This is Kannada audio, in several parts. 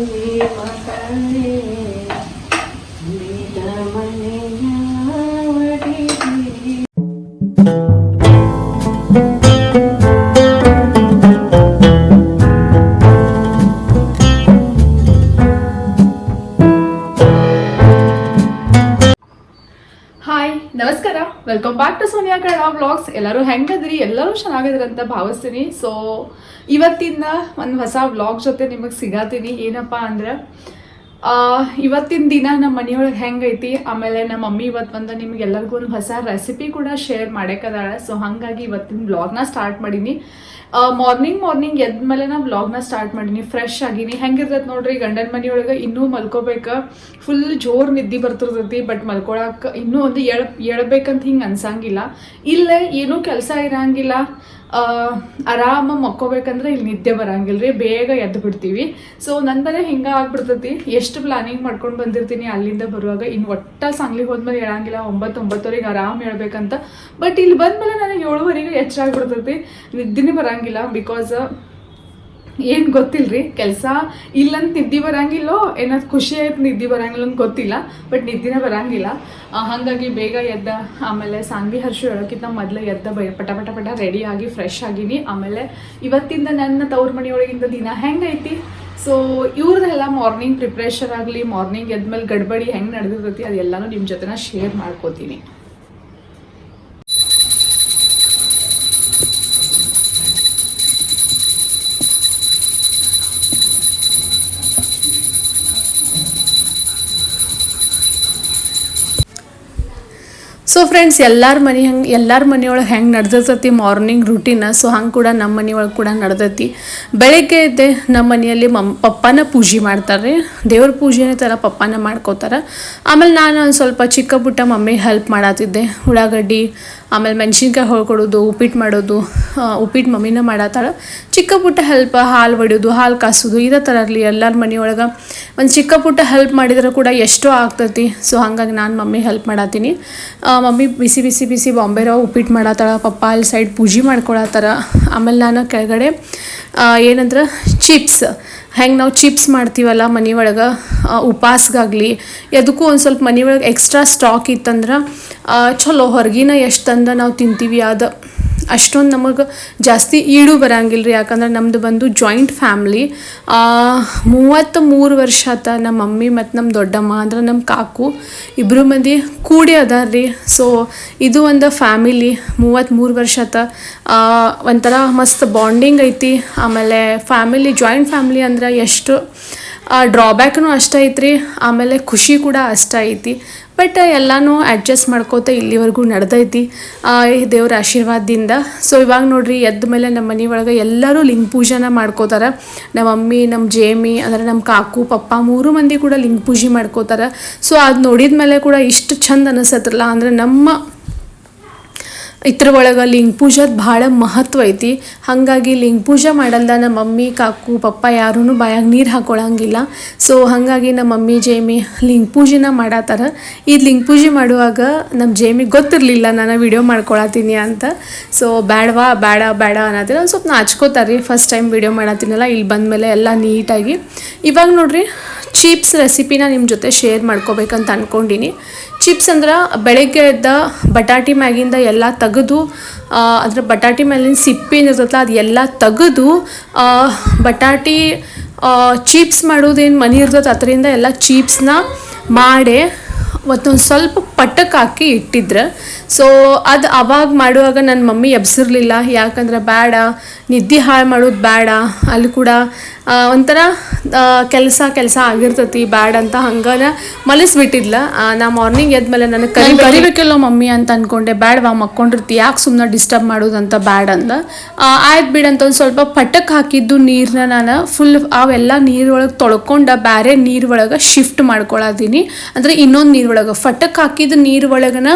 ಮಗಳೇ ಬೀದ ಮನೆಯ ಒಡೆದಿ. ಹಾಯ್ ನಮಸ್ಕಾರ, welcome back to Sonia Kannada vlogs. ಎಲ್ಲರೂ ಹೆಂಗದ್ರಿ? ಎಲ್ಲರೂ ಚೆನ್ನಾಗಿದ್ರಿ ಅಂತ ಭಾವಿಸ್ತೀನಿ. ಸೊ ಇವತ್ತಿನ ಒಂದು ಹೊಸ ವ್ಲಾಗ್ ಜೊತೆ ನಿಮಗೆ ಸಿಗತ್ತೀನಿ. ಏನಪ್ಪ ಅಂದ್ರೆ ಇವತ್ತಿನ ದಿನ ನಮ್ಮ ಮನೆಯೊಳಗೆ ಹೆಂಗೈತಿ, ಆಮೇಲೆ ನಮ್ಮ ಮಮ್ಮಿ ಇವತ್ತು ಬಂದು ನಿಮ್ಗೆ ಎಲ್ಲರಿಗೂ ಒಂದು ಹೊಸ ರೆಸಿಪಿ ಕೂಡ ಶೇರ್ ಮಾಡಕ್ಕದಾಳೆ. ಸೊ ಹಾಗಾಗಿ ಇವತ್ತಿನ ವ್ಲಾಗ್ನ ಸ್ಟಾರ್ಟ್ ಮಾಡೀನಿ. ಮಾರ್ನಿಂಗ್ ಎದ್ಮೇಲೆ ನಾ ವ್ಲಾಗ್ನ ಸ್ಟಾರ್ಟ್ ಮಾಡೀನಿ. ಫ್ರೆಶ್ ಆಗೀನಿ. ಹೆಂಗಿರ್ತೈತೆ ನೋಡ್ರಿ, ಗಂಡನ ಮನೆಯೊಳಗೆ ಇನ್ನೂ ಮಲ್ಕೋಬೇಕು, ಫುಲ್ ಜೋರು ನಿದ್ದೆ ಬರ್ತಿರ್ತೈತಿ. ಬಟ್ ಮಲ್ಕೊಳಕ್ಕೆ ಇನ್ನೂ ಒಂದು ಎಳ್ಬೇಕಂತ ಹಿಂಗೆ ಅನ್ಸಂಗಿಲ್ಲ. ಇಲ್ಲೇ ಏನೂ ಕೆಲಸ ಇರಂಗಿಲ್ಲ, ಆರಾಮ ಮಕ್ಕೋಬೇಕಂದ್ರೆ ಇಲ್ಲಿ ನಿದ್ದೆ ಬರಂಗಿಲ್ಲ ರೀ, ಬೇಗ ಎದ್ದು ಬಿಡ್ತೀವಿ. ಸೊ ನಂದನೇ ಹಿಂಗೆ ಆಗ್ಬಿಡ್ತೈತಿ. ಎಷ್ಟು ಪ್ಲಾನಿಂಗ್ ಮಾಡ್ಕೊಂಡು ಬಂದಿರ್ತೀನಿ ಅಲ್ಲಿಂದ ಬರುವಾಗ, ಇನ್ನು ಒಟ್ಟ ಸಾಂಗ್ಲಿಗೆ ಹೋದ್ಮೇಲೆ ಹೇಳಂಗಿಲ್ಲ 9-9ವರೆಗೆ ಆರಾಮ್ ಹೇಳ್ಬೇಕಂತ. ಬಟ್ ಇಲ್ಲಿ ಬಂದಮೇಲೆ ನನಗೆ 7ವರೆಗೆ ಹೆಚ್ಚಾಗ್ಬಿಡ್ತೈತಿ, ನಿದ್ದೆನೇ ಬರಂಗಿಲ್ಲ. ಬಿಕಾಸ್ ಏನು ಗೊತ್ತಿಲ್ಲರಿ, ಕೆಲಸ ಇಲ್ಲಂತ ನಿದ್ದೆ ಬರಂಗಿಲ್ಲೋ ಏನಾದ್ರು ಖುಷಿ ಆಯ್ತು ನಿದ್ದೆ ಬರಂಗಿಲ್ಲ ಅಂತ ಗೊತ್ತಿಲ್ಲ, ಬಟ್ ನಿದ್ದೆನೇ ಬರಂಗಿಲ್ಲ. ಹಾಗಾಗಿ ಬೇಗ ಎದ್ದ, ಆಮೇಲೆ ಸಾನ್ವಿ ಹರ್ಷು ಹೇಳೋಕ್ಕಿಂತ ಮೊದಲು ಎದ್ದ ಪಟ ರೆಡಿ ಆಗಿ ಫ್ರೆಶ್ ಆಗೀನಿ. ಆಮೇಲೆ ಇವತ್ತಿಂದ ನನ್ನ ತವ್ರ ಮನೆಯೊಳಗಿಂದ ದಿನ ಹೆಂಗೈತಿ, ಸೊ ಇವ್ರದ್ದೆಲ್ಲ ಮಾರ್ನಿಂಗ್ ಪ್ರಿಪ್ರೇಷನ್ ಆಗಲಿ, ಮಾರ್ನಿಂಗ್ ಎದ್ಮೇಲೆ ಗಡ್ಬಡಿ ಹೆಂಗೆ ನಡೆದಿರ್ತೈತಿ ಅದೆಲ್ಲನೂ ನಿಮ್ಮ ಜೊತೆ ಶೇರ್ ಮಾಡ್ಕೋತೀನಿ. ಸೊ ಫ್ರೆಂಡ್ಸ್, ಎಲ್ಲರ ಮನೆಯೊಳಗೆ ಹೆಂಗೆ ನಡೆದಿರ್ತೈತಿ ಮಾರ್ನಿಂಗ್ ರೂಟೀನ್, ಸೊ ಹಂಗೆ ಕೂಡ ನಮ್ಮ ಮನೆಯೊಳಗೆ ಕೂಡ ನಡೆದೈತಿ. ಬೆಳಗ್ಗೆ ಎದ್ದೆ ನಮ್ಮ ಮನೆಯಲ್ಲಿ ಪಪ್ಪನ ಪೂಜೆ ಮಾಡ್ತಾರೆ, ದೇವ್ರ ಪೂಜೆನೇ ಥರ ಪಪ್ಪನ ಮಾಡ್ಕೋತಾರೆ. ಆಮೇಲೆ ನಾನು ಒಂದು ಸ್ವಲ್ಪ ಚಿಕ್ಕ ಪುಟ್ಟ ಮಮ್ಮಿಗೆ ಹೆಲ್ಪ್ ಮಾಡತ್ತಿದ್ದೆ. ಉಳ್ಳಾಗಡ್ಡಿ ಆಮೇಲೆ ಮೆಣಸಿನ್ಕಾಯಿ ಹೊಳ್ಕೊಡೋದು, ಉಪ್ಪಿಟ್ಟು ಮಾಡೋದು. ಉಪ್ಪಿಟ್ಟು ಮಮ್ಮಿನ ಮಾಡತ್ತಾಳೆ. ಚಿಕ್ಕ ಪುಟ್ಟ ಹೆಲ್ಪ್, ಹಾಲು ಒಡೆಯೋದು, ಹಾಲು ಕಾಸೋದು, ಇದೇ ಥರ ಇರಲಿ. ಎಲ್ಲರ ಮನೆಯೊಳಗೆ ಒಂದು ಚಿಕ್ಕ ಪುಟ್ಟ ಹೆಲ್ಪ್ ಮಾಡಿದ್ರೆ ಕೂಡ ಎಷ್ಟೋ ಆಗ್ತೈತಿ. ಸೊ ಹಾಗಾಗಿ ನಾನು ಮಮ್ಮಿಗೆ ಹೆಲ್ಪ್ ಮಾಡತ್ತೀನಿ. ಮಮ್ಮಿ ಬಿಸಿ ಬಾಂಬೆ ರವೆ ಉಪ್ಪಿಟ್ಟು ಮಾಡತ್ತಾಳ, ಪಪ್ಪ ಅಲ್ಲಿ ಸೈಡ್ ಪೂಜೆ ಮಾಡ್ಕೊಳತ್ತಾರ. ಆಮೇಲೆ ನಾನು ಕೆಳಗಡೆ ಏನಂದ್ರೆ ಚಿಪ್ಸ್, ಹೆಂಗೆ ನಾವು ಚಿಪ್ಸ್ ಮಾಡ್ತೀವಲ್ಲ ಮನೆ ಒಳಗೆ ಉಪವಾಸಗಾಗಲಿ ಅದಕ್ಕೂ ಒಂದು ಸ್ವಲ್ಪ ಮನೆ ಒಳಗೆ ಎಕ್ಸ್ಟ್ರಾ ಸ್ಟಾಕ್ ಇತ್ತಂದ್ರೆ ಚಲೋ. ಹೊರಗಿನ ಎಷ್ಟು ತಂದು ನಾವು ತಿಂತೀವಿ ಅದು ಅಷ್ಟೊಂದು ನಮಗೆ ಜಾಸ್ತಿ ಈಡು ಬರಂಗಿಲ್ಲ ರೀ. ಯಾಕಂದ್ರೆ ನಮ್ಮದು ಬಂದು ಜಾಯಿಂಟ್ ಫ್ಯಾಮ್ಲಿ. 33 ವರ್ಷ ಆತ ನಮ್ಮ ಮಮ್ಮಿ ಮತ್ತು ನಮ್ಮ ದೊಡ್ಡಮ್ಮ ಅಂದ್ರೆ ನಮ್ಮ ಕಾಕು ಇಬ್ಬರು ಮಂದಿ ಕೂಡಿ ಅದಾರ ರೀ. ಸೊ ಇದು ಒಂದು ಫ್ಯಾಮಿಲಿ 33 ವರ್ಷ ಆತ. ಒಂಥರ ಮಸ್ತ್ ಬಾಂಡಿಂಗ್ ಐತಿ. ಆಮೇಲೆ ಫ್ಯಾಮಿಲಿ, ಜಾಯಿಂಟ್ ಫ್ಯಾಮಿಲಿ ಅಂದ್ರೆ ಎಷ್ಟು ಡ್ರಾಬ್ಯಾಕ್ನು ಅಷ್ಟ ಐತ್ರಿ, ಆಮೇಲೆ ಖುಷಿ ಕೂಡ ಅಷ್ಟ ಐತಿ. ಬಟ್ ಎಲ್ಲನೂ ಅಡ್ಜಸ್ಟ್ ಮಾಡ್ಕೋತ ಇಲ್ಲಿವರೆಗೂ ನಡೆದೈತಿ ದೇವ್ರ ಆಶೀರ್ವಾದದಿಂದ. ಸೊ ಇವಾಗ ನೋಡ್ರಿ, ಎದ್ದ ಮೇಲೆ ನಮ್ಮ ಮನೆ ಒಳಗೆ ಎಲ್ಲರೂ ಲಿಂಗ ಪೂಜೆನ ಮಾಡ್ಕೋತಾರೆ. ನಮ್ಮ ಮಮ್ಮಿ, ನಮ್ಮ ಜೇಮಿ ಅಂದರೆ ನಮ್ಮ ಕಾಕು, ಪಪ್ಪ 3 ಮಂದಿ ಕೂಡ ಲಿಂಗ ಪೂಜೆ ಮಾಡ್ಕೋತಾರೆ. ಸೊ ಅದು ನೋಡಿದ ಮೇಲೆ ಕೂಡ ಇಷ್ಟು ಚಂದ ಅನಿಸತ್ತಲ್ಲ. ಅಂದರೆ ನಮ್ಮ ಇದ್ರ ಒಳಗೆ ಲಿಂಗ ಪೂಜಾದ ಭಾಳ ಮಹತ್ವ ಐತಿ. ಹಾಗಾಗಿ ಲಿಂಗ ಪೂಜೆ ಮಾಡಲ್ದ ನಮ್ಮ ಮಮ್ಮಿ, ಕಾಕು, ಪಪ್ಪ ಯಾರೂ ಬಾಯಾಗ ನೀರು ಹಾಕೊಳ್ಳಂಗಿಲ್ಲ. ಸೊ ಹಾಗಾಗಿ ನಮ್ಮ ಮಮ್ಮಿ, ಜೇಮಿ ಲಿಂಗ ಪೂಜೆನ ಮಾಡತ್ತಾರ. ಈ ಲಿಂಗ ಪೂಜೆ ಮಾಡುವಾಗ ನಮ್ಮ ಜೇಮಿಗೆ ಗೊತ್ತಿರಲಿಲ್ಲ ನಾನು ವಿಡಿಯೋ ಮಾಡ್ಕೊಳತ್ತೀನಿ ಅಂತ. ಸೊ ಬೇಡ ಅನ್ನತ್ತೀನಿ. ಒಂದು ಸ್ವಲ್ಪ ನಾಚ್ಕೋತಾರೆ. ಫಸ್ಟ್ ಟೈಮ್ ವಿಡಿಯೋ ಮಾಡತ್ತೀನಲ್ಲ, ಇಲ್ಲಿ ಬಂದಮೇಲೆ ಎಲ್ಲ ನೀಟಾಗಿ. ಇವಾಗ ನೋಡ್ರಿ, ಚಿಪ್ಸ್ ರೆಸಿಪಿನ ನಿಮ್ಮ ಜೊತೆ ಶೇರ್ ಮಾಡ್ಕೋಬೇಕಂತ ಅಂದ್ಕೊಂಡಿನಿ. ಚಿಪ್ಸ್ ಅಂದ್ರೆ ಬೆಳಗ್ಗೆ ಎದ್ದ ಬಟಾಟಿ ಮ್ಯಾಗಿಂದ ಎಲ್ಲ ತೆಗೆದು, ಅಂದರೆ ಬಟಾಟಿ ಮೇಲಿನ ಸಿಪ್ಪೆ ಏನಿರ್ತಲ್ಲ ಅದು ಎಲ್ಲ ತೆಗೆದು ಬಟಾಟಿ ಚಿಪ್ಸ್ ಮಾಡೋದೇನು ಮನೆ ಇರ್ತದೆ ಅದರಿಂದ ಎಲ್ಲ ಚಿಪ್ಸ್ನ ಮಾಡಿ ಮತ್ತೊಂದು ಸ್ವಲ್ಪ ಪಟ್ಟಕ್ಕೆ ಹಾಕಿ ಇಟ್ಟಿದ್ರೆ. ಸೊ ಅದು ಅವಾಗ ಮಾಡುವಾಗ ನನ್ನ ಮಮ್ಮಿ ಎಬ್ಸಿರ್ಲಿಲ್ಲ. ಯಾಕಂದ್ರೆ ಬೇಡ, ನಿದ್ದೆ ಹಾಳು ಮಾಡೋದು ಬೇಡ, ಅಲ್ಲಿ ಕೂಡ ಒಂಥರ ಕೆಲಸ ಆಗಿರ್ತೈತಿ, ಬ್ಯಾಡ್ ಅಂತ ಹಂಗಾನ ಮಲಿಸ್ಬಿಟ್ಟಿದ್ಲ. ನಾ ಮಾರ್ನಿಂಗ್ ಎದ್ಮೇಲೆ ನನಗೆ ಕರಿಬೇಕಲ್ಲೋ ಮಮ್ಮಿ ಅಂತ ಅಂದ್ಕೊಂಡೆ. ಬ್ಯಾಡವಾ, ಮಕ್ಕೊಂಡಿರ್ತಿ, ಯಾಕೆ ಸುಮ್ಮನೆ ಡಿಸ್ಟರ್ಬ್ ಮಾಡೋದಂತ ಬ್ಯಾಡ್ ಅಂದ. ಆಯ್ತು ಬಿಡಂತ ಒಂದು ಸ್ವಲ್ಪ ಪಟ್ಟಕ್ಕೆ ಹಾಕಿದ್ದು ನೀರನ್ನ ನಾನು ಫುಲ್ ಅವೆಲ್ಲ ನೀರೊಳಗೆ ತೊಳ್ಕೊಂಡು ಬೇರೆ ನೀರೊಳಗೆ ಶಿಫ್ಟ್ ಮಾಡ್ಕೊಳತೀನಿ. ಅಂದರೆ ಇನ್ನೊಂದು ನೀರೊಳಗೆ ಫಟ್ಟಕ್ಕೆ ಹಾಕಿದ ನೀರು ಒಳಗನ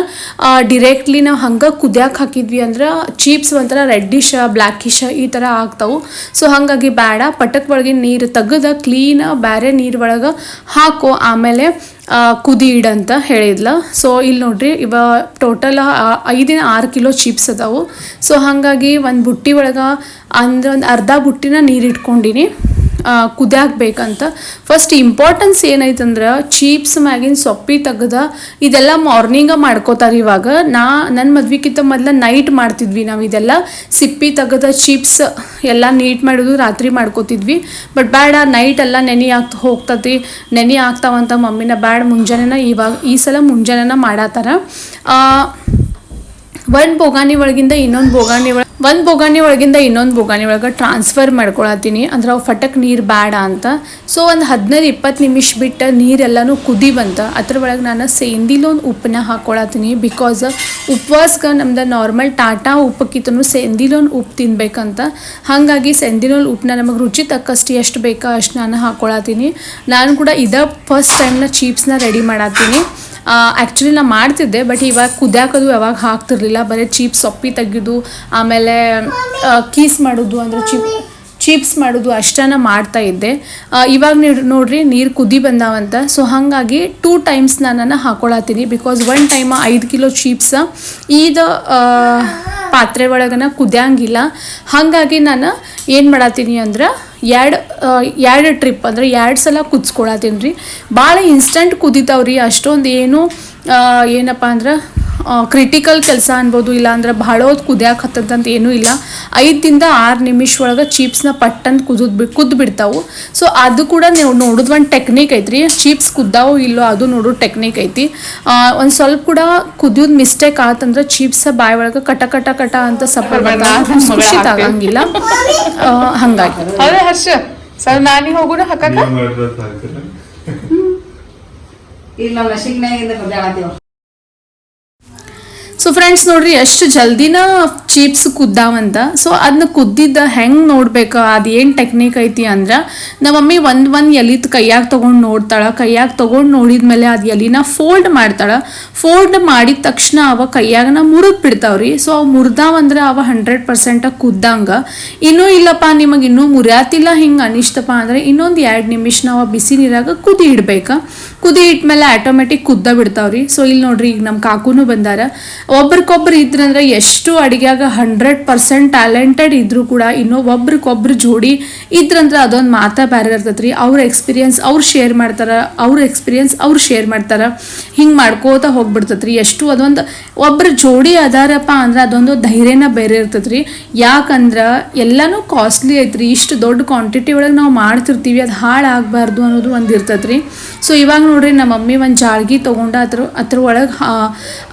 ಡಿರೆಕ್ಟ್ಲಿ ನಾವು ಹಂಗೆ ಕುದಿಯಕ್ಕೆ ಹಾಕಿದ್ವಿ ಅಂದ್ರೆ ಚೀಪ್ಸ್ ಒಂಥರ ರೆಡ್ಡಿಶ್ ಬ್ಲ್ಯಾಕಿಶ್ ಈ ಥರ ಆಗ್ತಾವೆ. ಸೊ ಹಾಗಾಗಿ ಬೇಡ, ಪಟ್ಟಕ್ಕೆ ಒಳಗೆ ನೀರು ತೆಗೆದ ಕ್ಲೀನ್ ಬೇರೆ ನೀರು ಒಳಗೆ ಹಾಕೋ, ಆಮೇಲೆ ಕುದಿ ಇಡಂತ ಹೇಳಿದ್ಲ. ಸೊ ಇಲ್ಲಿ ನೋಡ್ರಿ, ಇವಾಗ ಟೋಟಲ್ 5-6 ಕಿಲೋ ಚಿಪ್ಸ್ ಅದಾವು. ಸೊ ಹಾಗಾಗಿ ಒಂದು ಬುಟ್ಟಿ ಒಳಗೆ ಅಂದ್ರೆ ಒಂದು ಅರ್ಧ ಬುಟ್ಟಿನ ನೀರು ಇಟ್ಕೊಂಡಿನಿ. ಕುದಿಯಾಕ್ಬೇಕಂತ. ಫಸ್ಟ್ ಇಂಪಾರ್ಟೆನ್ಸ್ ಏನೈತಂದ್ರೆ ಚೀಪ್ಸ್ ಮ್ಯಾಗಿನ ಸೊಪ್ಪಿ ತೆಗ್ದ ಇದೆಲ್ಲ ಮಾರ್ನಿಂಗ ಮಾಡ್ಕೋತಾರೆ. ಇವಾಗ ನನ್ನ ಮದ್ವಿಕ್ಕಿಂತ ಮೊದಲ ನೈಟ್ ಮಾಡ್ತಿದ್ವಿ ನಾವು ಇದೆಲ್ಲ. ಸಿಪ್ಪಿ ತೆಗ್ದ ಚೀಪ್ಸ್ ಎಲ್ಲ ನೀಟ್ ಮಾಡೋದು ರಾತ್ರಿ ಮಾಡ್ಕೋತಿದ್ವಿ. ಬಟ್ ಬ್ಯಾಡ, ನೈಟ್ ಎಲ್ಲ ನೆನೆ ಹೋಗ್ತತಿ, ನೆನೆ ಆಗ್ತಾವಂತ ಮಮ್ಮಿನ ಬ್ಯಾಡ ಮುಂಜಾನೆನ ಈ ಸಲ ಮುಂಜಾನೆನ ಮಾಡಾತಾರ. ಒಂದು ಬೋಗಾನಿ ಒಳಗಿಂದ ಇನ್ನೊಂದು ಬೋಗಾನಿ ಒಳಗೆ ಟ್ರಾನ್ಸ್ಫರ್ ಮಾಡ್ಕೊಳತ್ತೀನಿ, ಅಂದ್ರೆ ಅವು ಫಟಕ್ ನೀರು ಬೇಡ ಅಂತ. ಸೊ ಒಂದು 15-20 ನಿಮಿಷ ಬಿಟ್ಟು ನೀರೆಲ್ಲನೂ ಕುದಿ ಬಂತ. ಅದ್ರ ಒಳಗೆ ನಾನು ಸೇಂದಿಲೊಂದು ಉಪ್ಪನ್ನ ಹಾಕ್ಕೊಳತ್ತೀನಿ. ಬಿಕಾಸ್ ಉಪವಾಸಕ್ಕೆ ನಮ್ದು ನಾರ್ಮಲ್ ಟಾಟಾ ಉಪ್ಪಕ್ಕಿಂತನೂ ಸೇಂದಿಲೊಂದು ಉಪ್ಪು ತಿನ್ಬೇಕಂತ. ಹಾಗಾಗಿ ಸೇಂದಿಲೊಂದು ಉಪ್ಪನ್ನ ನಮಗೆ ರುಚಿ ತಕ್ಕಷ್ಟು ಎಷ್ಟು ಬೇಕೋ ಅಷ್ಟು ನಾನು ಹಾಕ್ಕೊಳತ್ತೀನಿ. ನಾನು ಕೂಡ ಫಸ್ಟ್ ಟೈಮ್ನ ಚೀಪ್ಸ್ನ ರೆಡಿ ಮಾಡತ್ತೀನಿ. ಆ್ಯಕ್ಚುಲಿ ನಾನು ಮಾಡ್ತಿದ್ದೆ, ಬಟ್ ಇವಾಗ ಕುದ್ಯಾಕೋದು ಯಾವಾಗ ಹಾಕ್ತಿರ್ಲಿಲ್ಲ. ಬರೀ ಚೀಪ್ಸ್ ಸೊಪ್ಪಿ ತೆಗೆದು ಆಮೇಲೆ ಕೀಸ್ ಮಾಡೋದು ಅಂದರೆ ಚೀಪ್ಸ್ ಮಾಡೋದು ಅಷ್ಟನ್ನು ಮಾಡ್ತಾ ಇದ್ದೆ. ಇವಾಗ ನೋಡ್ರಿ ನೀರು ಕುದಿ ಬಂದಾವಂತ. ಸೊ ಹಾಗಾಗಿ 2 ಟೈಮ್ಸ್ ನಾನು ಹಾಕೊಳತ್ತೀನಿ. ಬಿಕಾಸ್ 1 ಟೈಮ್ 5 ಕಿಲೋ ಚೀಪ್ಸ್ ಇದು ಪಾತ್ರೆ ಒಳಗನ ಕುದಿಯಂಗಿಲ್ಲ. ಹಾಗಾಗಿ ನಾನು ಏನು ಮಾಡತ್ತೀನಿ ಅಂದ್ರೆ ಎರಡು ಟ್ರಿಪ್ ಅಂದ್ರೆ 2 ಸಲ ಕುದಿಸ್ಕೊಳತ್ತೀನಿ ರೀ. ಭಾಳ ಇನ್ಸ್ಟಂಟ್ ಕುದಿತಾವ್ರಿ, ಅಷ್ಟೊಂದು ಏನು ಏನಪ್ಪ ಅಂದ್ರೆ ಕ್ರಿಟಿಕಲ್ ಕೆಲಸ ಅನ್ಬೋದು. ಇಲ್ಲ ಅಂದ್ರೆ ಭಾಳ ಹೊತ್ತು ಕುದಿಯಾಕೆ ಹತ್ತದಂತ ಏನೂ ಇಲ್ಲ. 5-6 ನಿಮಿಷ ಒಳಗೆ ಚೀಪ್ಸ್ನ ಪಟ್ಟಂತ ಕುದ್ದು ಬಿಡ್ತಾವು. ಸೊ ಅದು ಕೂಡ ನೀವು ನೋಡೋದು ಒಂದು ಟೆಕ್ನಿಕ್ ಐತ್ರಿ. ಚೀಪ್ಸ್ ಕುದ್ದಾವೋ ಇಲ್ಲೋ ಅದು ನೋಡೋದು ಟೆಕ್ನಿಕ್ ಐತಿ. ಒಂದು ಸ್ವಲ್ಪ ಕೂಡ ಕುದಿಯೋದು ಮಿಸ್ಟೇಕ್ ಆತಂದ್ರೆ ಚೀಪ್ಸ್ ಬಾಯಿ ಒಳಗೆ ಕಟ ಅಂತ ಖುಷಿ ಆಗಂಗಿಲ್ಲ. ಹಂಗಾಗಿ ಹರ್ಷ ಸರ್ ನಾನಿ ಹೋಗೋಣ ಹಾಕಕ್ಕ ಇಲ್ಲ ನಶಿಗ್ನಾಗಿಂದ. ಸೊ ಫ್ರೆಂಡ್ಸ್ ನೋಡ್ರಿ ಎಷ್ಟು ಜಲ್ದಿನ ಚೀಪ್ಸ್ ಕುದ್ದಾವಂತ. ಸೊ ಅದನ್ನ ಕುದ್ದಿದ್ದ ಹೆಂಗೆ ನೋಡ್ಬೇಕು, ಅದು ಏನು ಟೆಕ್ನಿಕ್ ಐತಿ ಅಂದ್ರೆ ನಮ್ಮ ಮಮ್ಮಿ ಒಂದು ಎಲಿತ್ ಕೈಯಾಗ ತೊಗೊಂಡು ನೋಡ್ತಾಳೆ. ಕೈಯಾಗ ತೊಗೊಂಡು ನೋಡಿದ್ಮೇಲೆ ಅದು ಎಲಿನ ಫೋಲ್ಡ್ ಮಾಡ್ತಾಳೆ. ಫೋಲ್ಡ್ ಮಾಡಿದ ತಕ್ಷಣ ಅವ ಕೈಯಾಗನ ಮುರಿದು ಬಿಡ್ತಾವ್ರಿ. ಸೊ ಅವು ಮುರಿದಾವಂದ್ರೆ ಅವ 100% ಕುದ್ದಂಗೆ. ಇನ್ನೂ ಇಲ್ಲಪ್ಪ ನಿಮಗೆ ಇನ್ನೂ ಮುರಿಯಾತಿಲ್ಲ ಹಿಂಗೆ ಅನಿಸ್ತಪ್ಪ ಅಂದರೆ ಇನ್ನೊಂದು 2 ನಿಮಿಷ ನಾವು ಬಿಸಿ ನೀರಾಗ ಕುದಿ ಇಡ್ಬೇಕು. ಕುದಿ ಇಟ್ಮೇಲೆ ಆಟೋಮೆಟಿಕ್ ಕುದ್ದ ಬಿಡ್ತಾವ್ರಿ. ಸೊ ಇಲ್ಲಿ ನೋಡ್ರಿ ಈಗ ನಮ್ಮ ಕಾಕೂನು ಬಂದಾರ. ಒಬ್ರಿಗೊಬ್ರು ಇದ್ರಂದ್ರೆ ಎಷ್ಟು ಅಡುಗೆಯಾಗ 100% ಟ್ಯಾಲೆಂಟೆಡ್ ಇದ್ರೂ ಕೂಡ ಇನ್ನೂ ಒಬ್ರಿಗೊಬ್ರು ಜೋಡಿ ಇದ್ರಂದ್ರೆ ಅದೊಂದು ಮಾತಾ ಬೇರೆ ಇರ್ತೈತ್ರಿ. ಅವ್ರ ಎಕ್ಸ್ಪೀರಿಯನ್ಸ್ ಅವ್ರು ಶೇರ್ ಮಾಡ್ತಾರೆ. ಹಿಂಗೆ ಮಾಡ್ಕೋತ ಹೋಗ್ಬಿಡ್ತೈತ್ರಿ. ಎಷ್ಟು ಅದೊಂದು ಒಬ್ರು ಜೋಡಿ ಅದಾರಪ್ಪ ಅಂದ್ರೆ ಅದೊಂದು ಧೈರ್ಯನ ಬೇರೆ ಇರ್ತೈತ್ರಿ. ಯಾಕಂದ್ರೆ ಎಲ್ಲನೂ ಕಾಸ್ಟ್ಲಿ ಐತ್ರಿ. ಇಷ್ಟು ದೊಡ್ಡ ಕ್ವಾಂಟಿಟಿ ಒಳಗೆ ನಾವು ಮಾಡ್ತಿರ್ತೀವಿ, ಅದು ಹಾಳಾಗಬಾರ್ದು ಅನ್ನೋದು ಒಂದು ಇರ್ತೈತ್ರಿ. ಸೊ ಇವಾಗ ನೋಡ್ರಿ ನಮ್ಮ ಮಮ್ಮಿ ಒಂದು ಜಾಳ್ಗಿ ತೊಗೊಂಡು ಅದ್ರ ಒಳಗೆ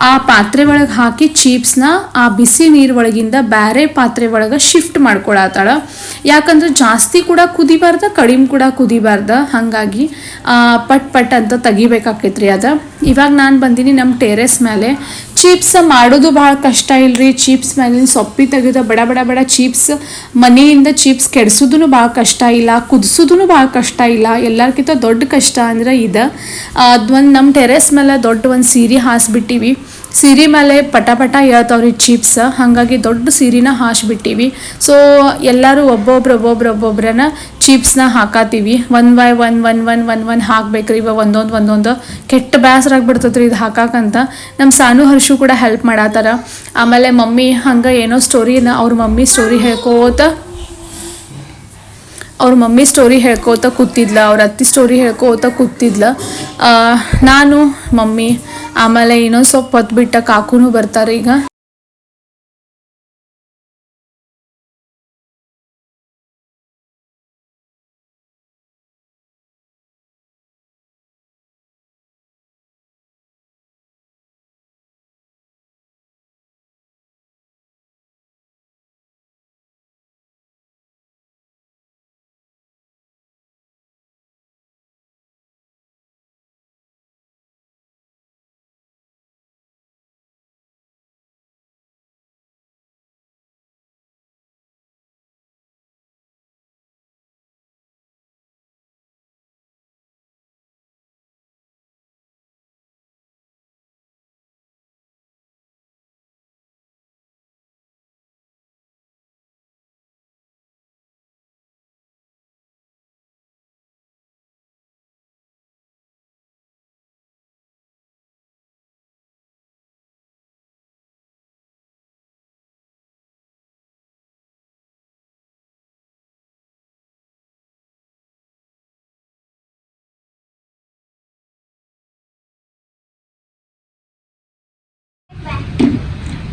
ಆ ಪಾತ್ರೆ ಒಳಗೆ ಹಾಕಿ ಚೀಪ್ಸ್ನ ಆ ಬಿಸಿ ನೀರು ಒಳಗಿಂದ ಬೇರೆ ಪಾತ್ರೆ ಒಳಗೆ ಶಿಫ್ಟ್ ಮಾಡ್ಕೊಳತ್ತಾಳ. ಯಾಕಂದ್ರೆ ಜಾಸ್ತಿ ಕೂಡ ಕುದಿಬಾರ್ದ, ಕಡಿಮೆ ಕೂಡ ಕುದಿಬಾರ್ದ. ಹಾಗಾಗಿ ಪಟ್ ಅಂತ ತೆಗಿಬೇಕಾಕೈತ್ರಿ ಅದು. ಇವಾಗ ನಾನು ಬಂದೀನಿ ನಮ್ಮ ಟೆರೆಸ್ ಮೇಲೆ. ಚೀಪ್ಸ್ ಮಾಡೋದು ಭಾಳ ಕಷ್ಟ ಇಲ್ರಿ. ಚೀಪ್ಸ್ ಮೇಲಿನ ಸೊಪ್ಪಿ ತೆಗೆದು ಬಡ ಚೀಪ್ಸ್ ಮನೆಯಿಂದ ಚೀಪ್ಸ್ ಕೆಡ್ಸೋದು ಭಾಳ ಕಷ್ಟ ಇಲ್ಲ, ಕುದಿಸೋದು ಭಾಳ ಕಷ್ಟ ಇಲ್ಲ. ಎಲ್ಲರ್ಕಿಂತ ದೊಡ್ಡ ಕಷ್ಟ ಅಂದ್ರೆ ಇದು. ಅದೊಂದು ನಮ್ಮ ಟೆರೆಸ್ ಮೇಲೆ ದೊಡ್ಡ ಒಂದು ಸೀರೆ ಹಾಸ್ಬಿಟ್ಟಿವಿ. ಸೀರೆ ಮೇಲೆ ಪಟ ಹೇಳ್ತಾವ್ರಿ ಚೀಪ್ಸ್. ಹಾಗಾಗಿ ದೊಡ್ಡ ಸೀರೆನ ಹಾಸ್ಬಿಟ್ಟಿವಿ. ಸೊ ಎಲ್ಲರೂ ಒಬ್ಬೊಬ್ರನ್ನ ಚೀಪ್ಸ್ನ ಹಾಕಾತೀವಿ. ಒನ್ ಬೈ ಒನ್ ಹಾಕ್ಬೇಕ್ರಿ. ಇವಾಗ ಒಂದೊಂದು ಕೆಟ್ಟ ಬೇಸರ ಆಗ್ಬಿಡ್ತೈತ್ರಿ ಇದು ಹಾಕಾಕಂತ. ನಮ್ಮ ಸಾನು ಹರ್ಷು ಕೂಡ ಹೆಲ್ಪ್ ಮಾಡತ್ತಾರ. ಆಮೇಲೆ ಮಮ್ಮಿ ಹಂಗೆ ಏನೋ ಸ್ಟೋರಿನ ಅವ್ರ ಮಮ್ಮಿ ಸ್ಟೋರಿ ಹೇಳ್ಕೋತ ಕೂತಿದ್ಲ, ಅವ್ರ ಅತ್ತಿ ಸ್ಟೋರಿ ಹೇಳ್ಕೋತ ಕೂತಿದ್ಲ. ನಾನು ಮಮ್ಮಿ ಆಮೇಲೆ ಇನ್ನೊಂದು ಸ್ವಲ್ಪ ಹೊತ್ತು ಬಿಟ್ಟ ಕಾಕೂನು ಬರ್ತಾರೆ ಈಗ.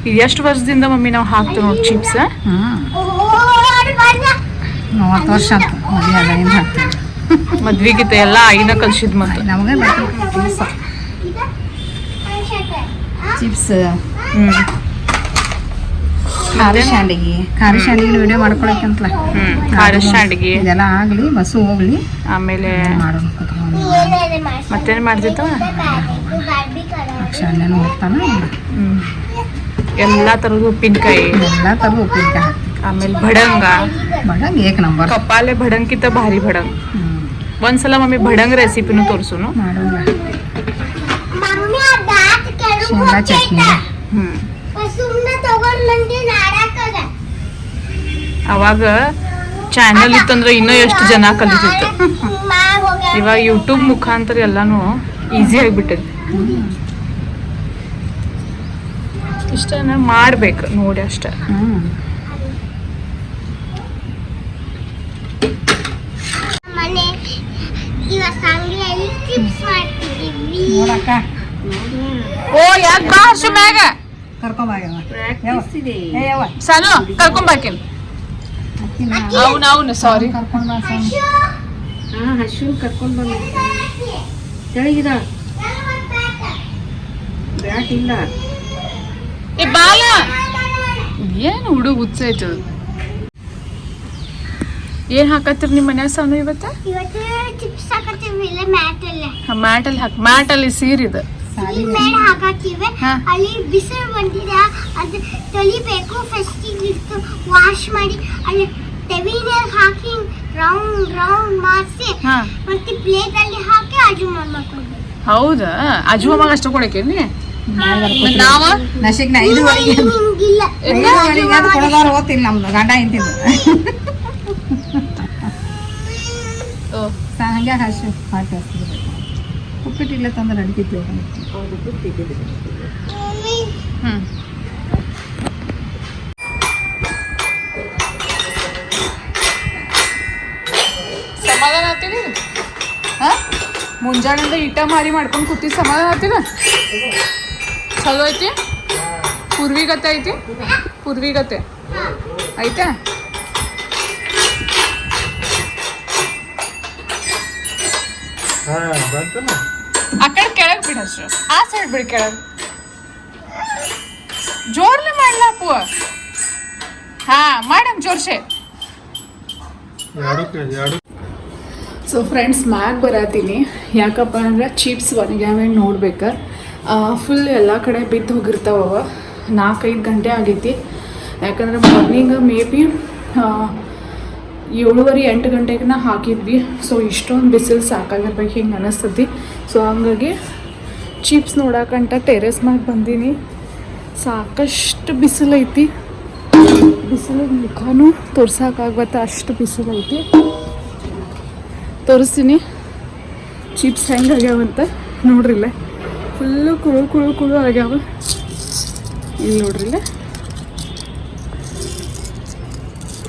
ಇದು ಎಷ್ಟು ವರ್ಷದಿಂದ ಮಮ್ಮಿ ನಾವು ಹಾಕ್ತೀವಿ ನೋಡಿ ಚಿಪ್ಸ್? 30 ವರ್ಷ ಆಯ್ತು ಮದುವೆ ಆದಾಗಿಂದ ಹಾಕ್ತೀವಿ. ಮದ್ವಿಗಿತ ಎಲ್ಲ ಐನ ಕಲ್ಸಿದ್ ಮತ್ತೆ ನಮಗೆ ಚಿಪ್ಸ್ ಖಾರ ಶಾಂಡಿಗೆ ವಿಡಿಯೋ ಮಾಡ್ಕೊಳಕ್ಕಂತಲ ಖಾರ ಶಾಂಡಿಗೆ ಇದೆಲ್ಲ ಆಗಲಿ ಬಸ್ಸು ಹೋಗ್ಲಿ ಆಮೇಲೆ ಮಾಡೋಣ ಮತ್ತೇನು ಮಾಡ್ತಿತ್ತು ಅಕ್ಷರನೇನು ಹೋಗ್ತಾನ ಎಲ್ಲ ಥರದ ಉಪ್ಪಿನಕಾಯಿ ಎಲ್ಲ ಥರದ ಉಪ್ಪಿನಕಾಯಿ ಹಾಕ್ತೀವಿ. ಆಮೇಲೆ ಭಡಂಗ ಏಕ್ ನಂಬರ್ ಕಪ್ಪಾಲೆ ಭಡಂಗಿಂತ ಭಾರಿ ಭಡಂಗ್. ಒಂದ್ಸಲ ಮಮ್ಮಿ ಭಡಂಗ್ ರೆಸಿಪಿನೂ ತೋರ್ಸುನು. ಮಾಡೋಣ. ಶೇಂಗಾ ಚಟ್ನಿ ಅವಾಗ ಚಾನಲ್ ಇತ್ತಂದ್ರೆ ಇನ್ನೂ ಎಷ್ಟು ಜನ ಕಲಿತಿತ್ತು. ಇವಾಗ ಯೂಟ್ಯೂಬ್ ಮುಖಾಂತರ ಎಲ್ಲಾನು ಈಸಿ ಆಗಿಬಿಟ್ಟೈತಿ. ಇಷ್ಟ ಮಾಡ್ಬೇಕು ನೋಡಿ ಅಷ್ಟೇ. ಓ ಯಾಕೆ ಬಾ ಅಷ್ಟು ಮ್ಯಾಗ ಸಾನು ಕರ್ಕೊಂಬಾಕಿ ಅವನು ಸಾರಿ ಕರ್ಕೊಂಡ್ ಬಂದ ತೆಳಗಿದ ಬ್ಯಾಟ್ ಇಲ್ಲ ಏ ಬಾಲ ಏನು ಹುಡುಗ ಹುಚ್ಚ ಆಯ್ತು. ಏನ್ ಹಾಕತ್ತೀರಿ ನಿಮ್ಮ ಮನ್ಯಾಗ ಸಾನು ಇವತ್ತ? ಮ್ಯಾಟಲ್ಲಿ ಹಾಕಿ ಮ್ಯಾಟಲ್ಲಿ ಸೀರಿದ ಅಲ್ಲಿ ಬಿಸಿಲು ಬಂದಿದೆ ಅದು ತೊಳಿಬೇಕು. ಫಸ್ಟ್ ಇಟ್ಟು ವಾಶ್ ಮಾಡಿ ಅಲ್ಲಿ ತೆವಿನಲ್ಲಿ ಹಾಕಿ ರೌಂಡ್ ಮಾಡಿಸಿ ಮತ್ತೆ ಪ್ಲೇಟ್ ಅಲ್ಲಿ ಹಾಕಿ ಅಜು ಮಾಮ ಕೊಡ್ಬೇಕು. ಹೌದಾ? ಅಜು ಮಾಮಾಗ ಅಷ್ಟು ಕೊಡಕ್ಕೆ ನಾವ ನಶಿಕ್ ಐದುವರೆಗೆ ಕೊಡೋದಾರ ಓದ್ತಿಲ್ಲ ನಮ್ದು ಗಂಡ ಇಂತಿದ್ದು ಹಂಗೆ ಹಸು ಹಾಕಿ ಹಚ್ತಿದ್ರು. ಉಪ್ಪಿಟ್ಟಿಲ್ಲ ತಂದ್ರೆ ಅಡ್ತಿದ್ವಿ. ಸಮಾಧಾನ ಆಗ್ತೀವಿ. ಮುಂಜಾನೆಯಿಂದ ಇಟ್ಟ ಮಾರಿ ಮಾಡ್ಕೊಂಡು ಕೂತಿ ಸಮಾಧಾನ ಆಗ್ತೀವ. ಚಲೋ ಐತಿ. ಪೂರ್ವಿಗತೆ ಐತಿ. ಪೂರ್ವಿಗತೆ ಐತೆ. ಆ ಕಡೆ ಕೆಳಗೆ ಬಿಡಷ್ಟು ಆ ಸೈಡ್ ಬಿಡಿ ಕೆಳಗೆ ಜೋರ್ಲೆ ಮಾಡ್ಲಾಪು. ಹಾ ಮಾಡಮ್ ಜೋರ್ಸೆ. ಸೊ ಫ್ರೆಂಡ್ಸ್ ಮ್ಯಾಗ ಬರತ್ತೀನಿ. ಯಾಕಪ್ಪ ಅಂದ್ರೆ ಚಿಪ್ಸ್ ಒಣಗ್ಯಾವೆ ನೋಡ್ಬೇಕು. ಫುಲ್ ಎಲ್ಲ ಕಡೆ ಬಿದ್ದು ಹೋಗಿರ್ತಾವ. 4-5 ಗಂಟೆ ಆಗೈತಿ. ಯಾಕಂದ್ರೆ ಮಾರ್ನಿಂಗ್ ಮೇ ಬಿ 7:30-8 ಗಂಟೆಗೆ ಹಾಕಿದ್ವಿ. ಸೊ ಇಷ್ಟೊಂದು ಬಿಸಿಲು ಸಾಕಾಗಿರ್ಬೇಕು ಹಿಂಗೆ ಅನಿಸ್ತತಿ. ಸೊ ಹಂಗಾಗಿ ಚಿಪ್ಸ್ ನೋಡಕ್ಕಂಟ ಟೆರೆಸ್ ಮ್ಯಾಗ ಬಂದೀನಿ. ಸಾಕಷ್ಟು ಬಿಸಿಲು ಐತಿ. ಬಿಸಿಲು ಮುಖನೂ ತೋರ್ಸೋಕ್ಕಾಗತ್ತ ಅಷ್ಟು ಬಿಸಿಲು ಐತಿ. ತೋರಿಸ್ತೀನಿ ಚಿಪ್ಸ್ ಹೆಂಗೆ ಆಗ್ಯಾವಂತ ನೋಡ್ರಿಲ್ಲ. ಫುಲ್ಲು ಕುಳು ಆಗ್ಯಾವ. ಇಲ್ಲಿ ನೋಡ್ರಿಲ್ಲ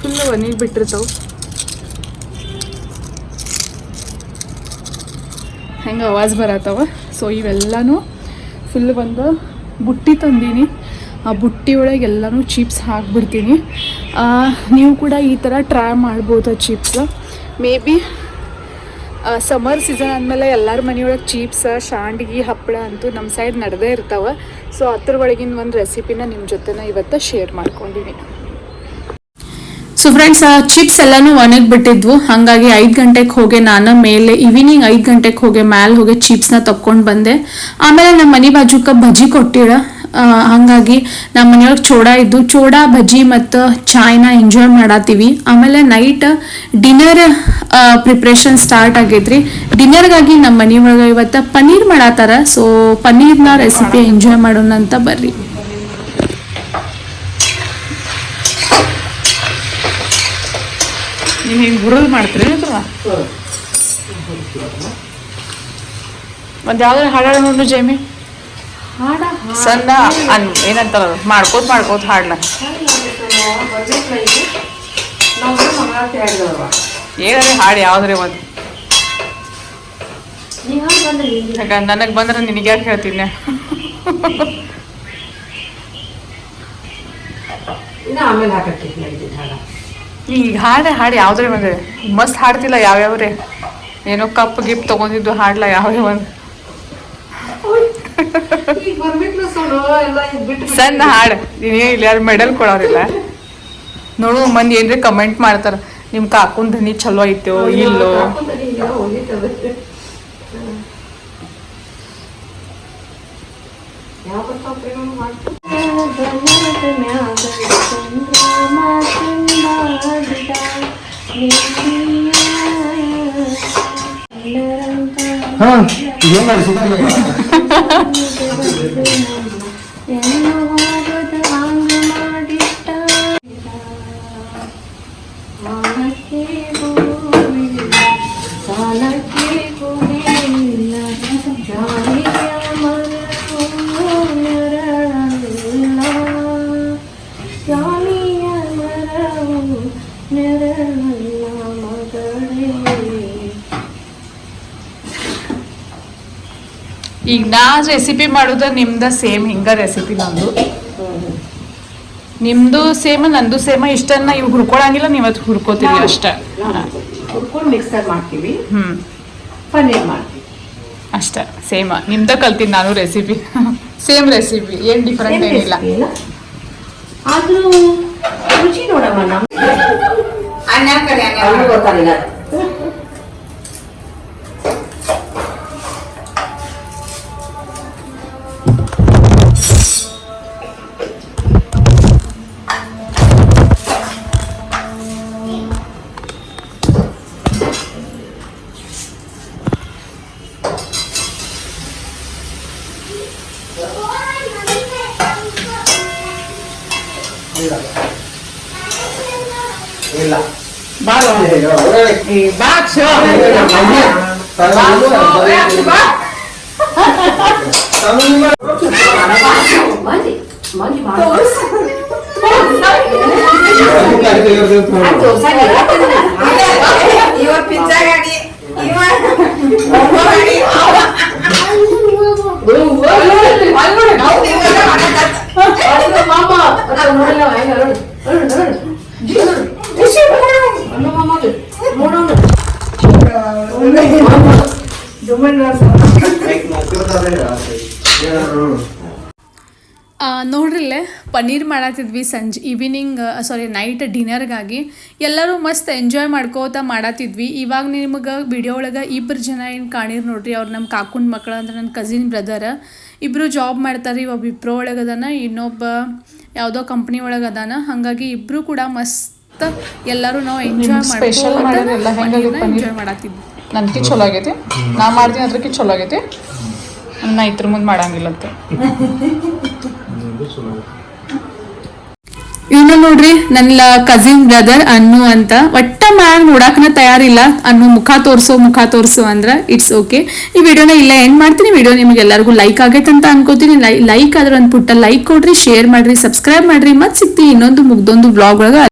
ಫುಲ್ಲು ಒಣಗಿ ಬಿಟ್ಟಿರ್ತಾವೆ. ಹೆಂಗೆ ಆವಾಜ್ ಬರತ್ತವ. ಸೊ ಇವೆಲ್ಲನೂ ಫುಲ್ ಒಂದು ಬುಟ್ಟಿ ತಂದೀನಿ. ಆ ಬುಟ್ಟಿ ಒಳಗೆ ಎಲ್ಲನೂ ಚಿಪ್ಸ್ ಹಾಕ್ಬಿಡ್ತೀನಿ. ನೀವು ಕೂಡ ಈ ಥರ ಟ್ರೈ ಮಾಡ್ಬೋದು chips. May be summer season ಆದಮೇಲೆ ಎಲ್ಲರ ಮನೆಯೊಳಗೆ ಚಿಪ್ಸ್ ಶಾಂಡ್ಗಿ ಹಪ್ಪಳ ಅಂತೂ ನಮ್ಮ ಸೈಡ್ ನಡೆದೇ ಇರ್ತಾವೆ. ಸೊ ಅದ್ರ ಒಳಗಿನ ಒಂದು ರೆಸಿಪಿನ ನಿಮ್ಮ ಜೊತೆನ ಇವತ್ತು ಶೇರ್ ಮಾಡ್ಕೊಂಡಿನಿ. ಸೊ ಫ್ರೆಂಡ್ಸ್ ಚಿಪ್ಸ್ ಎಲ್ಲನೂ ಒಣಗಿಬಿಟ್ಟಿದ್ವು. ಹಾಗಾಗಿ 5 ಗಂಟೆಗೆ ಹೋಗಿ ನಾನು ಮೇಲೆ ಈವ್ನಿಂಗ್ 5 ಗಂಟೆಗೆ ಹೋಗಿ ಮ್ಯಾಲೆ ಹೋಗಿ ಚಿಪ್ಸ್ನ ತಕ್ಕೊಂಡು ಬಂದೆ. ಆಮೇಲೆ ನಮ್ಮ ಮನೆ ಬಾಜುಕ ಬಜ್ಜಿ ಕೊಟ್ಟಿಳ. ಹಾಗಾಗಿ ನಮ್ಮ ಮನೆಯೊಳಗೆ ಚೋಡಾ ಇದ್ದು ಚೋಡಾ ಬಜ್ಜಿ ಮತ್ತು ಚಾಯ್ನ ಎಂಜಾಯ್ ಮಾಡತ್ತೀವಿ. ಆಮೇಲೆ ನೈಟ್ ಡಿನ್ನರ್ ಪ್ರಿಪ್ರೇಷನ್ ಸ್ಟಾರ್ಟ್ ಆಗೈತ್ರಿ. ಡಿನ್ನರ್ಗಾಗಿ ನಮ್ಮ ಮನೆಯೊಳಗೆ ಇವತ್ತು ಪನ್ನೀರ್ ಮಾಡತ್ತಾರ. ಸೊ ಪನ್ನೀರ್ನ ರೆಸಿಪಿ ಎಂಜಾಯ್ ಮಾಡೋಣ ಅಂತ ಬರ್ರಿ. ನೀವು ಹಿಂಗೆ ಹುರಿದು ಮಾಡ್ತೀರಿ ಅಥವಾ ಒಂದು ಯಾವ್ದಾರು ಹಾಡಾಡ ನೋಡು ಜೈಮಿ. ಸಣ್ಣ ಏನಂತಾರ ಮಾಡ್ಕೋತ ಹಾಡ್ಲ ಏನಾದ್ರೆ ಹಾಡು ಯಾವ್ದ್ರಿ ಒಂದು. ಯಾಕ ನನಗೆ ಬಂದ್ರೆ ನಿನಗೆ ಯಾಕೆ ಹೇಳ್ತೀನಿ. ಇನ್ನು ಆಮೇಲೆ ಹಾಕಕ್ಕೆ ನಡೀತಿದ್ದು ಹಾಡ ಈಗ ಹಾಡು ಯಾವ್ದ್ರಿ ಬಂದ್ರೆ ಮಸ್ತ್ ಹಾಡ್ತಿಲ್ಲ ಯಾವ್ಯಾವ್ರೆ ಏನೋ ಕಪ್ ಗಿಪ್ ತಗೊಂಡಿದ್ದು ಹಾಡ್ಲ ಯಾವ್ಯಾವ ಈಗ ಬರ್ಬಿಟ್ಲು ಸೋನು ಎಲ್ಲ ಇದು ಬಿಟ್ಟು ಸಣ್ಣ ಹಾಡು ನೀನೇ ಇಲ್ಲಿ ಯಾರು ಮೆಡಲ್ ಕೊಡೋರಿಲ್ಲ ನೋಡು ಮಂದಿ ಏನ್ರಿ ಕಮೆಂಟ್ ಮಾಡ್ತಾರ ನಿಮ್ ಕಾಕುನ್ ಧ್ವನಿ ಚಲೋ ಐತೋ ಇಲ್ಲೋ ಯಾವ ಬರ್ತಾವ ಪ್ರೇಮ ಮಾಡ್ತಾರೆ ಈಗ ನಾ ರೆಸಿಪಿ ಮಾಡೋದು ನಿಮ್ದ ಸೇಮ್ ಹಿಂಗ ರೆಸಿಪಿ ನಂದು ನಿಮ್ದು ಸೇಮ್ ನಂದು ಸೇಮ ಇಷ್ಟನ್ನ ಇವ್ ಹುರ್ಕೊಳಂಗಿಲ್ಲ ನೀವ್ ಅದ್ ಹುರ್ಕೋತೀವಿ ಅಷ್ಟ ಹುರ್ಕೊಂಡು ಮಿಕ್ಸರ್ ಮಾಡ್ತೀವಿ ಹ್ಮ್ ಪನ್ನೀರ್ ಮಾಡ್ತೀವಿ ಅಷ್ಟ ಸೇಮ್ ನಿಮ್ದ ಕಲ್ತೀನಿ ನಾನು ರೆಸಿಪಿ ಸೇಮ್ ರೆಸಿಪಿ ಏನ್ ಡಿಫ್ರೆಂಟ್ ಏನಿಲ್ಲ ಆದ್ರೂ ರುಚಿ ನೋಡಮ್ಮ ನಮ್ಮ ಅನ್ನ ಕಡೆ ಅವ್ರಿಗೂ ಗೊತ್ತಾಗಿಲ್ಲ ಇಲ್ಲ ಮಂದಿ ಇವ ಪಿಜ್ಜಾ ಗಾಡಿ ಇವ ನೋಡ್ರಿಲ್ಲೇ ಪನ್ನೀರ್ ಮಾಡತ್ತಿದ್ವಿ ಸಂಜೆ ಈವ್ನಿಂಗ್ ನೈಟ್ ಡಿನ್ನರ್ಗಾಗಿ ಎಲ್ಲರೂ ಮಸ್ತ್ ಎಂಜಾಯ್ ಮಾಡ್ಕೋತ ಮಾಡತ್ತಿದ್ವಿ. ಇವಾಗ ನಿಮಗೆ ವಿಡಿಯೋ ಒಳಗೆ ಇಬ್ಬರು ಜನ ಏನು ಕಾಣಿರ್ ನೋಡ್ರಿ, ಅವ್ರು ನಮ್ಮ ಕಾಕುನ ಮಕ್ಕಳು ಅಂದ್ರೆ ನನ್ನ ಕಸಿನ್ ಬ್ರದರ್. ಇಬ್ಬರು ಜಾಬ್ ಮಾಡ್ತಾರೆ. ಒಬ್ಬ ವಿಪ್ರೋ ಒಳಗೆ ಅದಾನ, ಇನ್ನೊಬ್ಬ ಯಾವುದೋ ಕಂಪ್ನಿ ಒಳಗೆ ಅದಾನ. ಹಾಗಾಗಿ ಇಬ್ಬರು ಕೂಡ ಮಸ್ತ್ ಎಲ್ಲರೂ ನಾವು ಎಂಜಾಯ್ ಎಂಜಾಯ್ ಮಾಡತ್ತಿದ್ವಿ. ನನಗೆ ಚಲೋ ಆಗೈತಿ, ನಾ ಮಾಡ್ತೀನಿ ಅದ್ರಕ್ಕೆ ಚಲೋ ಆಗೈತಿ. ನಾ ಇದ್ರ ಮುಂದೆ ಮಾಡಂಗಿಲ್ಲಂತ. ಇವನು ನೋಡ್ರಿ ನನ್ನ ಕಸಿನ್ ಬ್ರದರ್ ಅನ್ನು ಅಂತ. ಒಟ್ಟ ಮ್ಯಾಗ್ ನೋಡಾಕನ ತಯಾರಿಲ್ಲ. ಅನ್ನು ಮುಖ ತೋರ್ಸು ಅಂದ್ರೆ ಇಟ್ಸ್ ಓಕೆ. ಈ ವಿಡಿಯೋನ ಇಲ್ಲ ಎಂಡ್ ಮಾಡ್ತೀನಿ. ವಿಡಿಯೋ ನಿಮ್ಗೆ ಎಲ್ಲರಿಗೂ ಲೈಕ್ ಆಗೈತೆ ಅಂತ ಅನ್ಕೋತೀನಿ. ಲೈಕ್ ಆದ್ರೆ ಒಂದು ಪುಟ್ಟ ಲೈಕ್ ಕೊಡ್ರಿ, ಶೇರ್ ಮಾಡ್ರಿ, ಸಬ್ಸ್ಕ್ರೈಬ್ ಮಾಡ್ರಿ. ಮತ್ತೆ ಸಿಗ್ತೀವಿ ಇನ್ನೊಂದು ಮುಗ್ದೊಂದು ಬ್ಲಾಗ್ ಒಳಗೆ.